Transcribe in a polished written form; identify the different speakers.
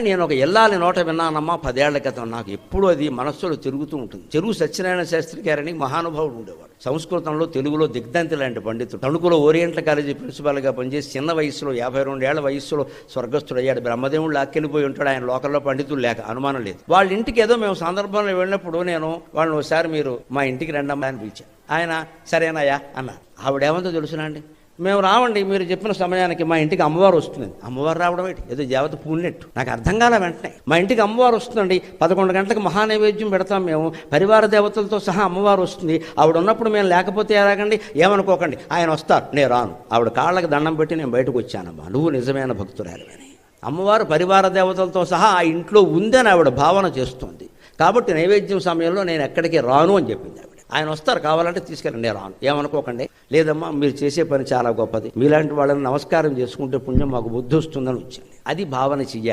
Speaker 1: నేను ఒక ఎల్లాలి నోట విన్నానమ్మా 10 ఏళ్ల క్రితం. నాకు ఎప్పుడు అది మనస్సులో తిరుగుతూ ఉంటుంది. చెరువు సత్యనారాయణ శాస్త్రి గారని మహానుభావుడు ఉండేవాడు. సంస్కృతంలో తెలుగులో దిగ్ధంతి లాంటి పండితుడు. తణుకులో ఓరియంటల్ కాలేజీ ప్రిన్సిపాల్గా పనిచేసి చిన్న వయసులో 52 ఏళ్ల వయస్సులో స్వర్గస్థుడయ్యాడు. బ్రహ్మదేవుడు లాక్కెళ్ళిపోయి ఉంటాడు. ఆయన లోకల్లో పండితులు లేక అనుమానం లేదు. వాళ్ళ ఇంటికి ఏదో మేము సందర్భంలో వెళ్ళినప్పుడు నేను వాళ్ళని ఒకసారి మీరు మా ఇంటికి రండమ్మా అని పిలిచాను. ఆయన సరేనాయా అన్నారు. ఆవిడేమంతో తెలుసునా అండి, మేము రావండి, మీరు చెప్పిన సమయానికి మా ఇంటికి అమ్మవారు వస్తుంది. అమ్మవారు రావడం ఏంటి, ఏదో దేవత పూలినట్టు. నాకు అర్థం కాలే. వెంటనే మా ఇంటికి అమ్మవారు వస్తుందండి, 11 గంటలకు మహానైవేద్యం పెడతాం మేము, పరివార దేవతలతో సహా అమ్మవారు వస్తుంది. ఆవిడ ఉన్నప్పుడు మేము లేకపోతే ఎలాగండి, ఏమనుకోకండి, ఆయన వస్తారు, నేను రాను. ఆవిడ కాళ్ళకి దండం పెట్టి నేను బయటకు వచ్చానమ్మా, నువ్వు నిజమైన భక్తురాలివని. అమ్మవారు పరివార దేవతలతో సహా ఆ ఇంట్లో ఉందని ఆవిడ భావన చేస్తుంది. కాబట్టి నైవేద్యం సమయంలో నేను ఎక్కడికి రాను అని చెప్పింది ఆవిడ. ఆయన వస్తారు, కావాలంటే తీసుకెళ్ళండి, నేను రాను, ఏమనుకోకండి. లేదమ్మా, మీరు చేసే పని చాలా గొప్పది, మీలాంటి వాళ్ళని నమస్కారం చేసుకుంటే పుణ్యం మాకు బుద్ధి వస్తుందని వచ్చింది. అది భావన చెయ్యాలి.